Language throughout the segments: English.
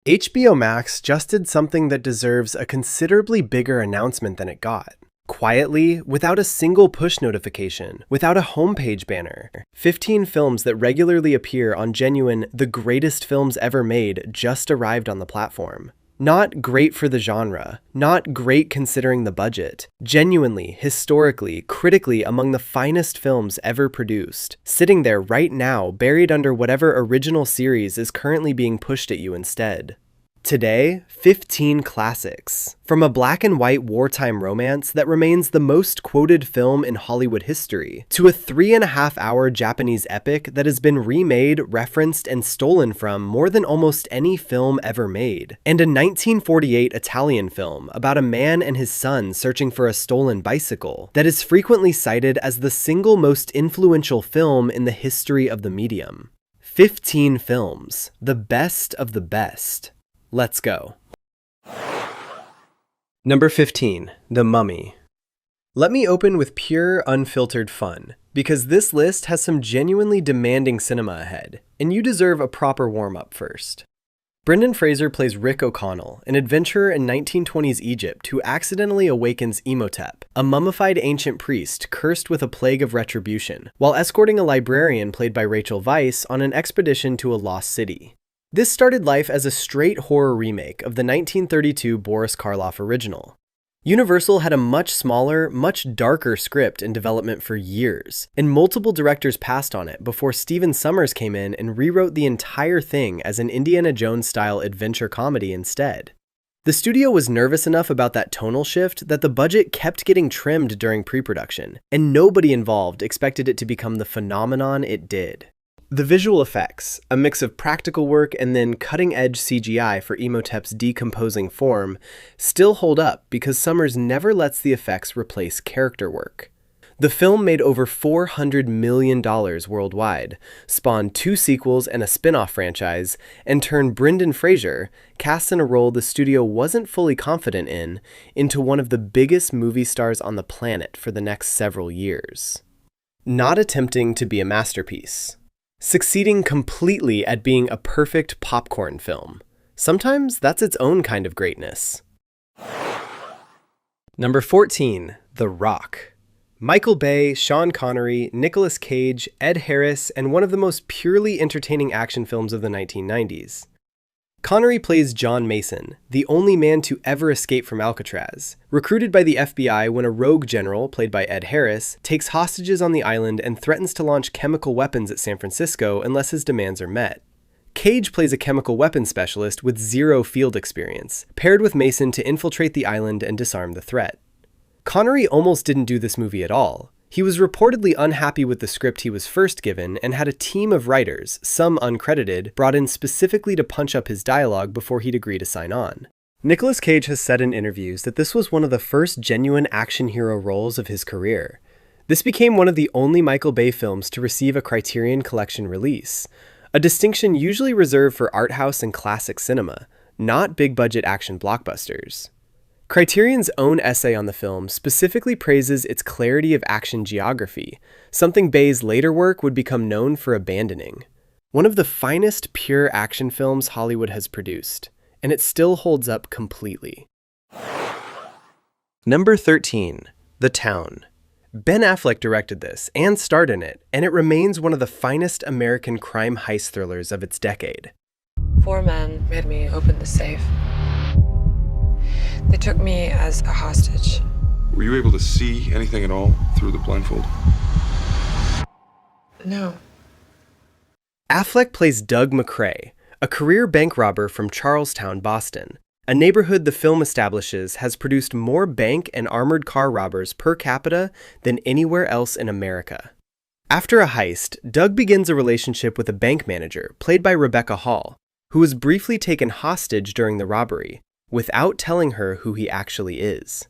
HBO Max just did something that deserves a considerably bigger announcement than it got. Quietly, without a single push notification, without a homepage banner, 15 films that regularly appear on genuine The Greatest Films Ever Made just arrived on the platform. Not great for the genre, not great considering the budget, genuinely, historically, critically among the finest films ever produced, sitting there right now buried under whatever original series is currently being pushed at you instead. Today, 15 classics. From a black and white wartime romance that remains the most quoted film in Hollywood history, to a 3.5-hour Japanese epic that has been remade, referenced, and stolen from more than almost any film ever made, and a 1948 Italian film about a man and his son searching for a stolen bicycle that is frequently cited as the single most influential film in the history of the medium. 15 films, the best of the best. Let's go. Number 15, The Mummy. Let me open with pure, unfiltered fun, because this list has some genuinely demanding cinema ahead, and you deserve a proper warm-up first. Brendan Fraser plays Rick O'Connell, an adventurer in 1920s Egypt who accidentally awakens Imhotep, a mummified ancient priest cursed with a plague of retribution, while escorting a librarian played by Rachel Weisz on an expedition to a lost city. This started life as a straight horror remake of the 1932 Boris Karloff original. Universal had a much smaller, much darker script in development for years, and multiple directors passed on it before Stephen Sommers came in and rewrote the entire thing as an Indiana Jones-style adventure comedy instead. The studio was nervous enough about that tonal shift that the budget kept getting trimmed during pre-production, and nobody involved expected it to become the phenomenon it did. The visual effects, a mix of practical work and then cutting-edge CGI for Imhotep's decomposing form, still hold up because Sommers never lets the effects replace character work. The film made over $400 million worldwide, spawned 2 sequels and a spin-off franchise, and turned Brendan Fraser, cast in a role the studio wasn't fully confident in, into one of the biggest movie stars on the planet for the next several years. Not attempting to be a masterpiece. Succeeding completely at being a perfect popcorn film. Sometimes that's its own kind of greatness. Number 14, The Rock. Michael Bay, Sean Connery, Nicolas Cage, Ed Harris, and one of the most purely entertaining action films of the 1990s. Connery plays John Mason, the only man to ever escape from Alcatraz, recruited by the FBI when a rogue general, played by Ed Harris, takes hostages on the island and threatens to launch chemical weapons at San Francisco unless his demands are met. Cage plays a chemical weapons specialist with 0 field experience, paired with Mason to infiltrate the island and disarm the threat. Connery almost didn't do this movie at all. He was reportedly unhappy with the script he was first given and had a team of writers, some uncredited, brought in specifically to punch up his dialogue before he'd agree to sign on. Nicolas Cage has said in interviews that this was one of the first genuine action hero roles of his career. This became one of the only Michael Bay films to receive a Criterion Collection release, a distinction usually reserved for art house and classic cinema, not big-budget action blockbusters. Criterion's own essay on the film specifically praises its clarity of action geography, something Bay's later work would become known for abandoning. One of the finest pure action films Hollywood has produced, and it still holds up completely. Number 13, The Town. Ben Affleck directed this and starred in it, and it remains one of the finest American crime heist thrillers of its decade. 4 men made me open the safe. They took me as a hostage. Were you able to see anything at all through the blindfold? No. Affleck plays Doug McCrae, a career bank robber from Charlestown, Boston, a neighborhood the film establishes has produced more bank and armored car robbers per capita than anywhere else in America. After a heist, Doug begins a relationship with a bank manager, played by Rebecca Hall, who was briefly taken hostage during the robbery, without telling her who he actually is.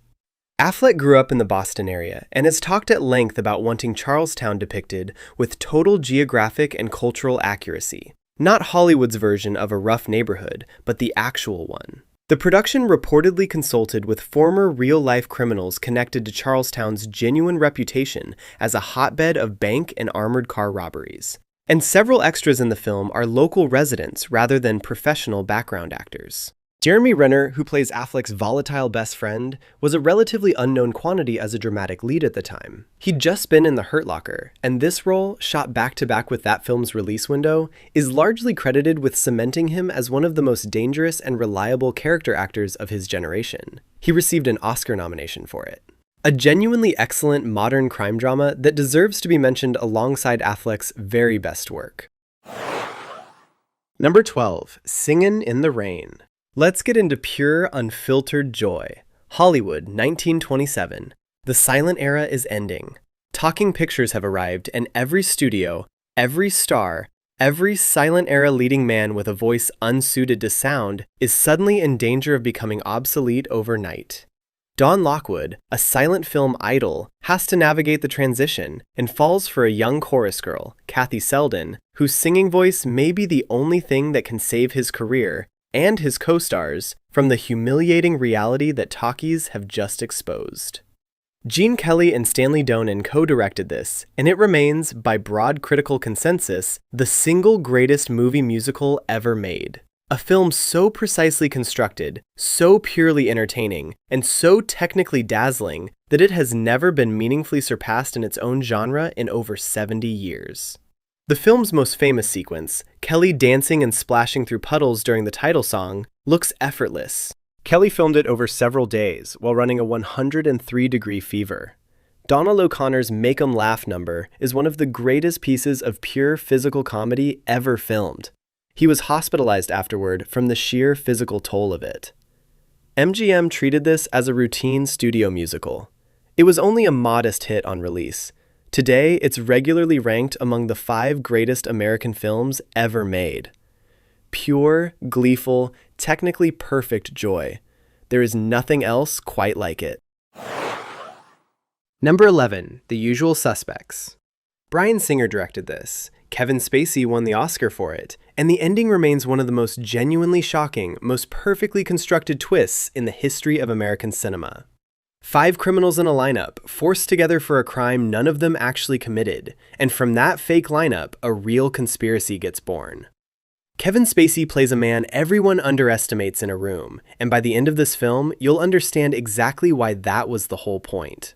Affleck grew up in the Boston area and has talked at length about wanting Charlestown depicted with total geographic and cultural accuracy. Not Hollywood's version of a rough neighborhood, but the actual one. The production reportedly consulted with former real-life criminals connected to Charlestown's genuine reputation as a hotbed of bank and armored car robberies. And several extras in the film are local residents rather than professional background actors. Jeremy Renner, who plays Affleck's volatile best friend, was a relatively unknown quantity as a dramatic lead at the time. He'd just been in The Hurt Locker, and this role, shot back-to-back with that film's release window, is largely credited with cementing him as one of the most dangerous and reliable character actors of his generation. He received an Oscar nomination for it. A genuinely excellent modern crime drama that deserves to be mentioned alongside Affleck's very best work. Number 12, Singin' in the Rain. Let's get into pure, unfiltered joy. Hollywood, 1927. The silent era is ending. Talking pictures have arrived, and every studio, every star, every silent era leading man with a voice unsuited to sound is suddenly in danger of becoming obsolete overnight. Dawn Lockwood, a silent film idol, has to navigate the transition and falls for a young chorus girl, Kathy Selden, whose singing voice may be the only thing that can save his career and his co-stars from the humiliating reality that talkies have just exposed. Gene Kelly and Stanley Donen co-directed this, and it remains, by broad critical consensus, the single greatest movie musical ever made. A film so precisely constructed, so purely entertaining, and so technically dazzling that it has never been meaningfully surpassed in its own genre in over 70 years. The film's most famous sequence, Kelly dancing and splashing through puddles during the title song, looks effortless. Kelly filmed it over several days while running a 103-degree fever. Donald O'Connor's Make 'em Laugh number is one of the greatest pieces of pure physical comedy ever filmed. He was hospitalized afterward from the sheer physical toll of it. MGM treated this as a routine studio musical. It was only a modest hit on release. Today, it's regularly ranked among the 5 greatest American films ever made. Pure, gleeful, technically perfect joy. There is nothing else quite like it. Number 11, The Usual Suspects. Bryan Singer directed this. Kevin Spacey won the Oscar for it, and the ending remains one of the most genuinely shocking, most perfectly constructed twists in the history of American cinema. 5 criminals in a lineup, forced together for a crime none of them actually committed, and from that fake lineup, a real conspiracy gets born. Kevin Spacey plays a man everyone underestimates in a room, and by the end of this film, you'll understand exactly why that was the whole point.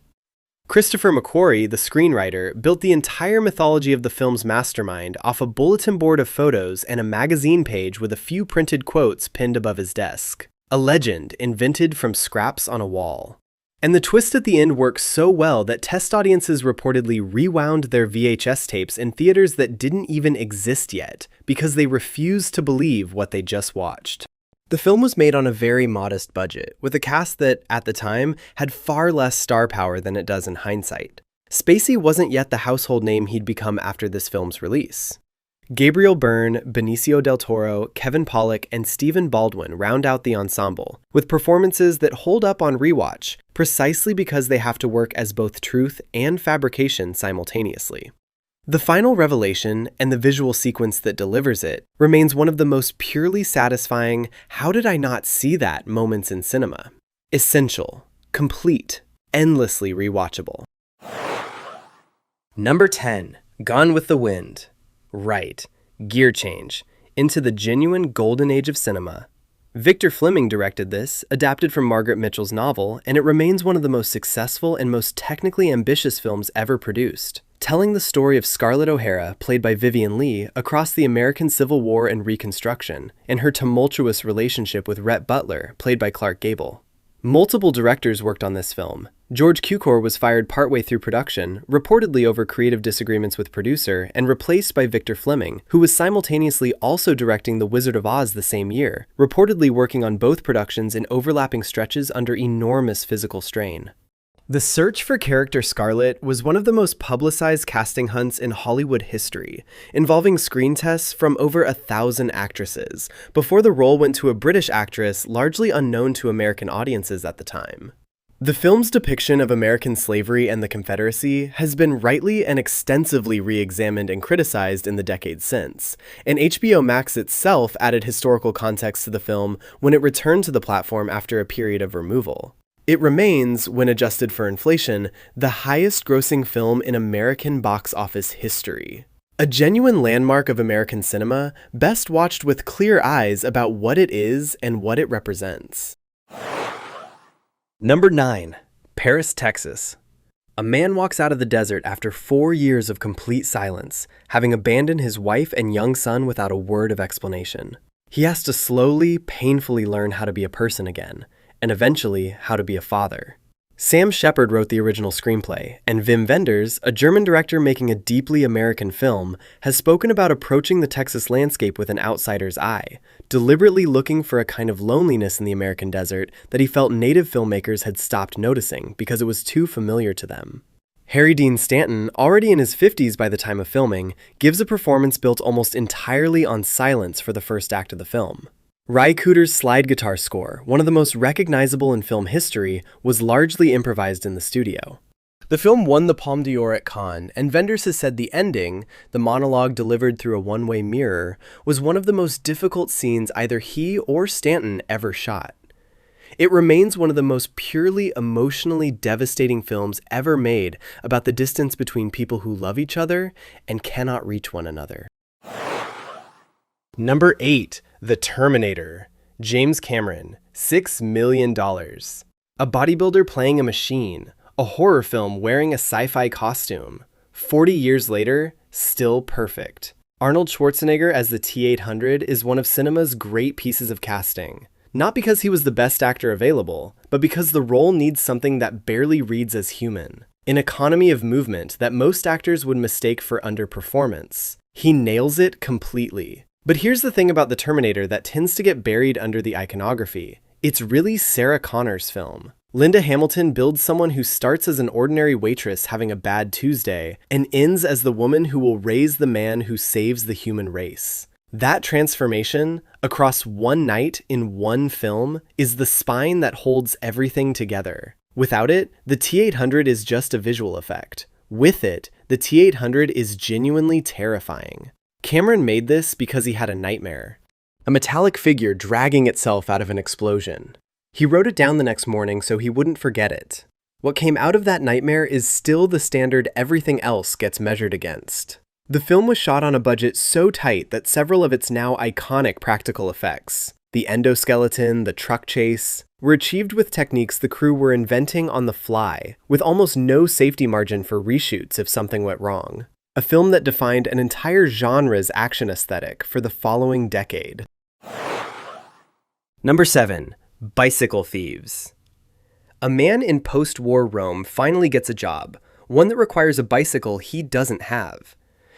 Christopher McQuarrie, the screenwriter, built the entire mythology of the film's mastermind off a bulletin board of photos and a magazine page with a few printed quotes pinned above his desk. A legend invented from scraps on a wall. And the twist at the end works so well that test audiences reportedly rewound their VHS tapes in theaters that didn't even exist yet, because they refused to believe what they just watched. The film was made on a very modest budget, with a cast that, at the time, had far less star power than it does in hindsight. Spacey wasn't yet the household name he'd become after this film's release. Gabriel Byrne, Benicio del Toro, Kevin Pollak, and Stephen Baldwin round out the ensemble, with performances that hold up on rewatch, precisely because they have to work as both truth and fabrication simultaneously. The final revelation, and the visual sequence that delivers it, remains one of the most purely satisfying "how did I not see that" moments in cinema. Essential, complete, endlessly rewatchable. Number 10, Gone with the Wind. Right, gear change, into the genuine golden age of cinema. Victor Fleming directed this, adapted from Margaret Mitchell's novel, and it remains one of the most successful and most technically ambitious films ever produced, telling the story of Scarlett O'Hara, played by Vivien Leigh, across the American Civil War and Reconstruction, and her tumultuous relationship with Rhett Butler, played by Clark Gable. Multiple directors worked on this film. George Cukor was fired partway through production, reportedly over creative disagreements with producer, and replaced by Victor Fleming, who was simultaneously also directing The Wizard of Oz the same year, reportedly working on both productions in overlapping stretches under enormous physical strain. The search for character Scarlett was one of the most publicized casting hunts in Hollywood history, involving screen tests from over 1,000 actresses, before the role went to a British actress largely unknown to American audiences at the time. The film's depiction of American slavery and the Confederacy has been rightly and extensively re-examined and criticized in the decades since, and HBO Max itself added historical context to the film when it returned to the platform after a period of removal. It remains, when adjusted for inflation, the highest-grossing film in American box office history. A genuine landmark of American cinema, best watched with clear eyes about what it is and what it represents. Number 9. Paris, Texas. A man walks out of the desert after 4 years of complete silence, having abandoned his wife and young son without a word of explanation. He has to slowly, painfully learn how to be a person again, and eventually how to be a father. Sam Shepard wrote the original screenplay, and Wim Wenders, a German director making a deeply American film, has spoken about approaching the Texas landscape with an outsider's eye, deliberately looking for a kind of loneliness in the American desert that he felt native filmmakers had stopped noticing because it was too familiar to them. Harry Dean Stanton, already in his 50s by the time of filming, gives a performance built almost entirely on silence for the first act of the film. Ry Cooder's slide guitar score, one of the most recognizable in film history, was largely improvised in the studio. The film won the Palme d'Or at Cannes, and Wenders has said the ending, the monologue delivered through a one-way mirror, was one of the most difficult scenes either he or Stanton ever shot. It remains one of the most purely emotionally devastating films ever made about the distance between people who love each other and cannot reach one another. Number 8. The Terminator. James Cameron. $6 million. A bodybuilder playing a machine. A horror film wearing a sci-fi costume. 40 years later, still perfect. Arnold Schwarzenegger as the T-800 is one of cinema's great pieces of casting. Not because he was the best actor available, but because the role needs something that barely reads as human. An economy of movement that most actors would mistake for underperformance. He nails it completely. But here's the thing about the Terminator that tends to get buried under the iconography. It's really Sarah Connor's film. Linda Hamilton builds someone who starts as an ordinary waitress having a bad Tuesday and ends as the woman who will raise the man who saves the human race. That transformation, across one night in one film, is the spine that holds everything together. Without it, the T-800 is just a visual effect. With it, the T-800 is genuinely terrifying. Cameron made this because he had a nightmare. A metallic figure dragging itself out of an explosion. He wrote it down the next morning so he wouldn't forget it. What came out of that nightmare is still the standard everything else gets measured against. The film was shot on a budget so tight that several of its now iconic practical effects, the endoskeleton, the truck chase, were achieved with techniques the crew were inventing on the fly, with almost no safety margin for reshoots if something went wrong. A film that defined an entire genre's action aesthetic for the following decade. Number 7. Bicycle Thieves. A man in post-war Rome finally gets a job, one that requires a bicycle he doesn't have.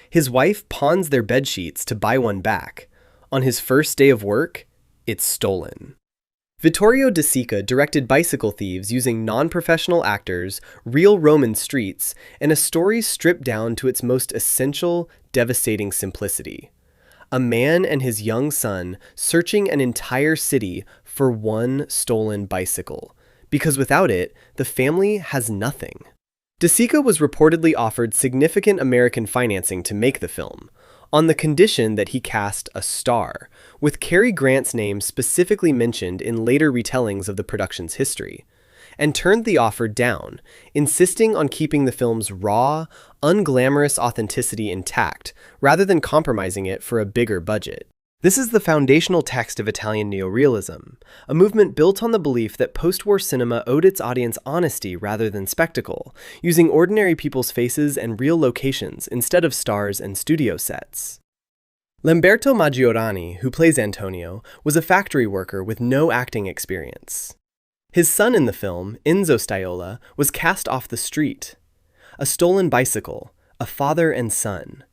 His wife pawns their bedsheets to buy one back. On his first day of work, it's stolen. Vittorio De Sica directed Bicycle Thieves using non-professional actors, real Roman streets, and a story stripped down to its most essential, devastating simplicity. A man and his young son searching an entire city for one stolen bicycle, because without it, the family has nothing. De Sica was reportedly offered significant American financing to make the film, on the condition that he cast a star, with Cary Grant's name specifically mentioned in later retellings of the production's history, and turned the offer down, insisting on keeping the film's raw, unglamorous authenticity intact, rather than compromising it for a bigger budget. This is the foundational text of Italian neorealism, a movement built on the belief that post-war cinema owed its audience honesty rather than spectacle, using ordinary people's faces and real locations instead of stars and studio sets. Lamberto Maggiorani, who plays Antonio, was a factory worker with no acting experience. His son in the film, Enzo Staiola, was cast off the street. A stolen bicycle, a father and son.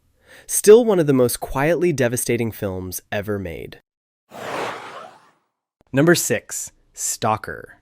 Still one of the most quietly devastating films ever made. Number 6. Stalker.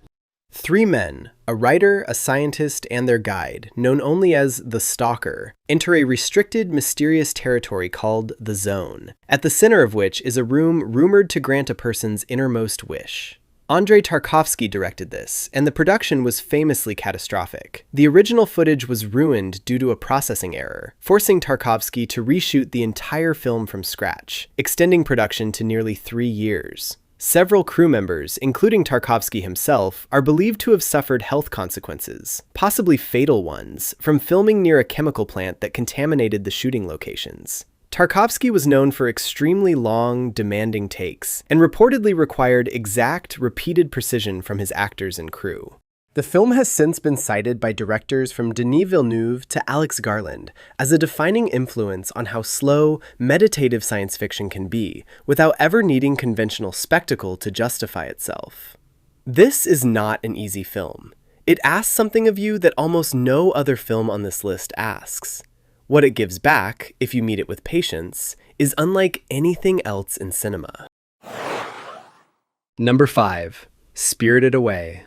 3 men, a writer, a scientist, and their guide, known only as the Stalker, enter a restricted, mysterious territory called the Zone, at the center of which is a room rumored to grant a person's innermost wish. Andrei Tarkovsky directed this, and the production was famously catastrophic. The original footage was ruined due to a processing error, forcing Tarkovsky to reshoot the entire film from scratch, extending production to nearly 3 years. Several crew members, including Tarkovsky himself, are believed to have suffered health consequences, possibly fatal ones, from filming near a chemical plant that contaminated the shooting locations. Tarkovsky was known for extremely long, demanding takes, and reportedly required exact, repeated precision from his actors and crew. The film has since been cited by directors from Denis Villeneuve to Alex Garland as a defining influence on how slow, meditative science fiction can be, without ever needing conventional spectacle to justify itself. This is not an easy film. It asks something of you that almost no other film on this list asks. What it gives back, if you meet it with patience, is unlike anything else in cinema. Number 5. Spirited Away.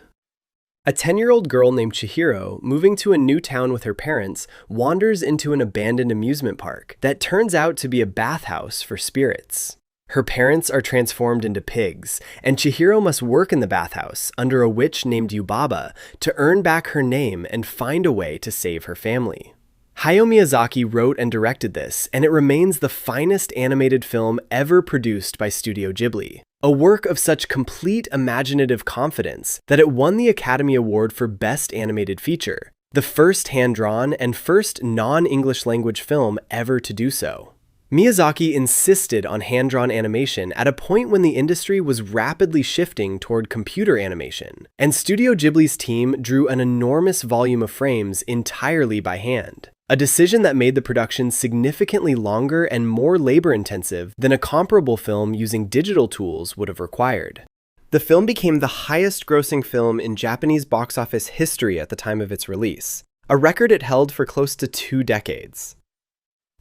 A 10-year-old girl named Chihiro, moving to a new town with her parents, wanders into an abandoned amusement park that turns out to be a bathhouse for spirits. Her parents are transformed into pigs, and Chihiro must work in the bathhouse under a witch named Yubaba to earn back her name and find a way to save her family. Hayao Miyazaki wrote and directed this, and it remains the finest animated film ever produced by Studio Ghibli. A work of such complete imaginative confidence that it won the Academy Award for Best Animated Feature, the first hand-drawn and first non-English language film ever to do so. Miyazaki insisted on hand-drawn animation at a point when the industry was rapidly shifting toward computer animation, and Studio Ghibli's team drew an enormous volume of frames entirely by hand. A decision that made the production significantly longer and more labor-intensive than a comparable film using digital tools would have required. The film became the highest-grossing film in Japanese box office history at the time of its release, a record it held for close to 2 decades.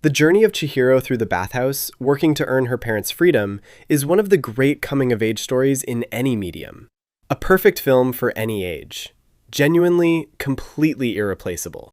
The journey of Chihiro through the bathhouse, working to earn her parents' freedom, is one of the great coming-of-age stories in any medium. A perfect film for any age. Genuinely, completely irreplaceable.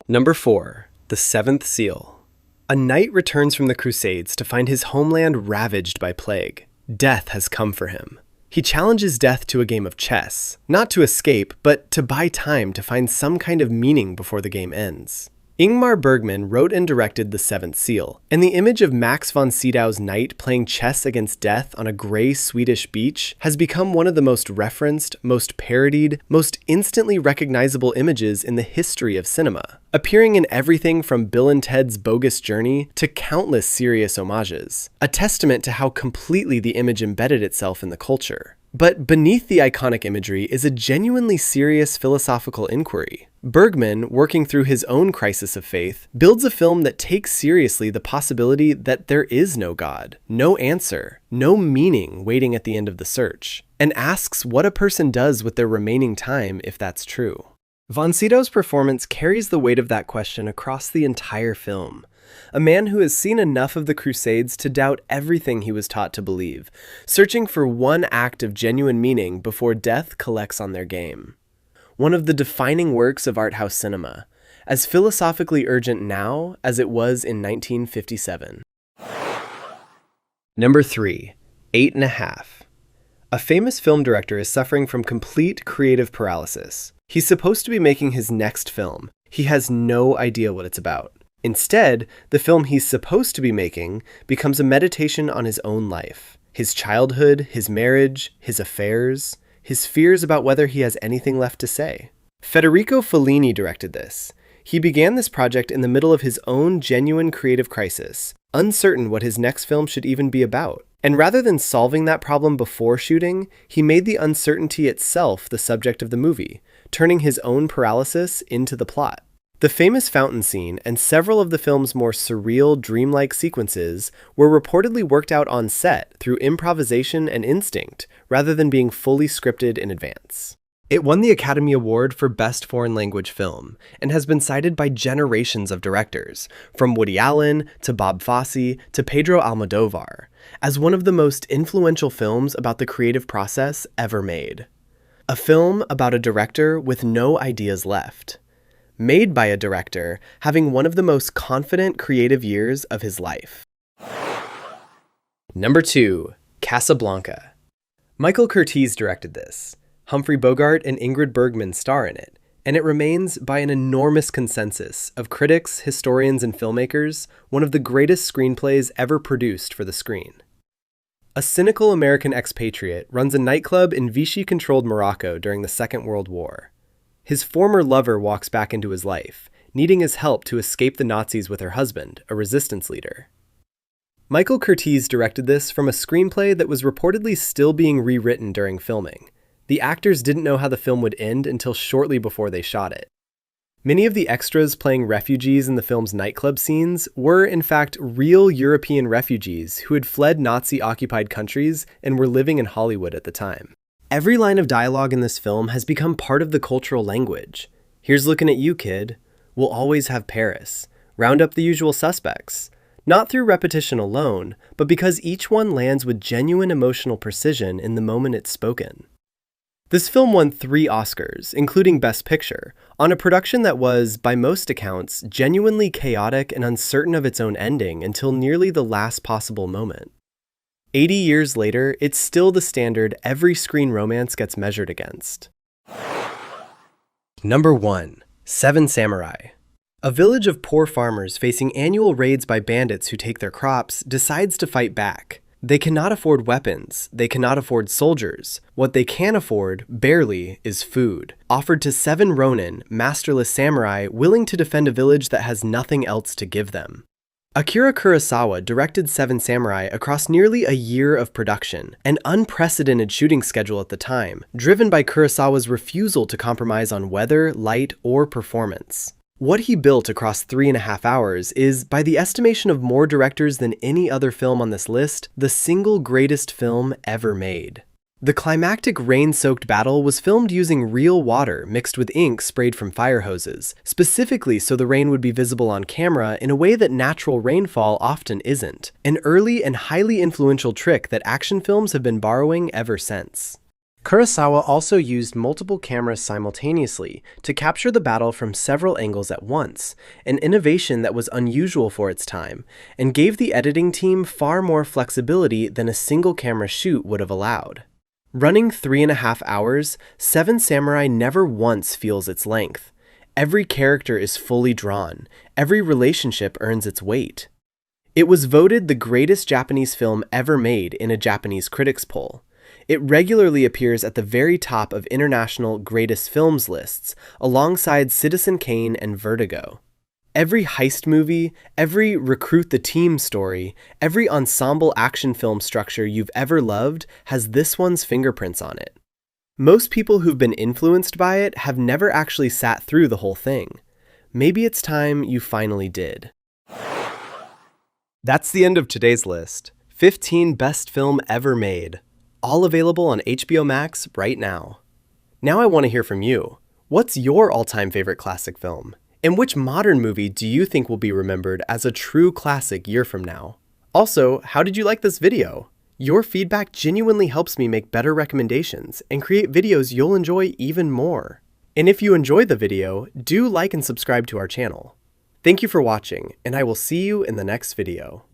Number 4. The Seventh Seal. A knight returns from the Crusades to find his homeland ravaged by plague. Death has come for him. He challenges death to a game of chess, not to escape, but to buy time to find some kind of meaning before the game ends. Ingmar Bergman wrote and directed The Seventh Seal, and the image of Max von Sydow's knight playing chess against death on a gray Swedish beach has become one of the most referenced, most parodied, most instantly recognizable images in the history of cinema, appearing in everything from Bill and Ted's Bogus Journey to countless serious homages, a testament to how completely the image embedded itself in the culture. But beneath the iconic imagery is a genuinely serious philosophical inquiry. Bergman, working through his own crisis of faith, builds a film that takes seriously the possibility that there is no God, no answer, no meaning waiting at the end of the search, and asks what a person does with their remaining time if that's true. Von Sydow's performance carries the weight of that question across the entire film. A man who has seen enough of the Crusades to doubt everything he was taught to believe, searching for one act of genuine meaning before death collects on their game. One of the defining works of art house cinema, as philosophically urgent now as it was in 1957. Number 3. 8½. A famous film director is suffering from complete creative paralysis. He's supposed to be making his next film. He has no idea what it's about. Instead, the film he's supposed to be making becomes a meditation on his own life, his childhood, his marriage, his affairs, his fears about whether he has anything left to say. Federico Fellini directed this. He began this project in the middle of his own genuine creative crisis, uncertain what his next film should even be about. And rather than solving that problem before shooting, he made the uncertainty itself the subject of the movie, turning his own paralysis into the plot. The famous fountain scene and several of the film's more surreal, dreamlike sequences were reportedly worked out on set through improvisation and instinct, rather than being fully scripted in advance. It won the Academy Award for Best Foreign Language Film, and has been cited by generations of directors, from Woody Allen to Bob Fosse to Pedro Almodovar, as one of the most influential films about the creative process ever made. A film about a director with no ideas left. Made by a director having one of the most confident creative years of his life. Number 2. Casablanca. Michael Curtiz directed this. Humphrey Bogart and Ingrid Bergman star in it, and it remains, by an enormous consensus of critics, historians, and filmmakers, one of the greatest screenplays ever produced for the screen. A cynical American expatriate runs a nightclub in Vichy-controlled Morocco during the Second World War. His former lover walks back into his life, needing his help to escape the Nazis with her husband, a resistance leader. Michael Curtiz directed this from a screenplay that was reportedly still being rewritten during filming. The actors didn't know how the film would end until shortly before they shot it. Many of the extras playing refugees in the film's nightclub scenes were, in fact, real European refugees who had fled Nazi-occupied countries and were living in Hollywood at the time. Every line of dialogue in this film has become part of the cultural language. Here's looking at you, kid. We'll always have Paris. Round up the usual suspects. Not through repetition alone, but because each one lands with genuine emotional precision in the moment it's spoken. This film won 3 Oscars, including Best Picture, on a production that was, by most accounts, genuinely chaotic and uncertain of its own ending until nearly the last possible moment. 80 years later, it's still the standard every screen romance gets measured against. Number 1. Seven Samurai. A village of poor farmers facing annual raids by bandits who take their crops decides to fight back. They cannot afford weapons. They cannot afford soldiers. What they can afford, barely, is food, offered to 7 ronin, masterless samurai willing to defend a village that has nothing else to give them. Akira Kurosawa directed Seven Samurai across nearly a year of production, an unprecedented shooting schedule at the time, driven by Kurosawa's refusal to compromise on weather, light, or performance. What he built across 3.5 hours is, by the estimation of more directors than any other film on this list, the single greatest film ever made. The climactic rain-soaked battle was filmed using real water mixed with ink sprayed from fire hoses, specifically so the rain would be visible on camera in a way that natural rainfall often isn't, an early and highly influential trick that action films have been borrowing ever since. Kurosawa also used multiple cameras simultaneously to capture the battle from several angles at once, an innovation that was unusual for its time, and gave the editing team far more flexibility than a single camera shoot would have allowed. Running 3.5 hours, Seven Samurai never once feels its length. Every character is fully drawn. Every relationship earns its weight. It was voted the greatest Japanese film ever made in a Japanese critics poll. It regularly appears at the very top of international greatest films lists, alongside Citizen Kane and Vertigo. Every heist movie, every recruit the team story, every ensemble action film structure you've ever loved has this one's fingerprints on it. Most people who've been influenced by it have never actually sat through the whole thing. Maybe it's time you finally did. That's the end of today's list. 15 best film ever made. All available on HBO Max right now. Now I want to hear from you. What's your all-time favorite classic film? And which modern movie do you think will be remembered as a true classic year from now? Also, how did you like this video? Your feedback genuinely helps me make better recommendations and create videos you'll enjoy even more. And if you enjoyed the video, do like and subscribe to our channel. Thank you for watching, and I will see you in the next video.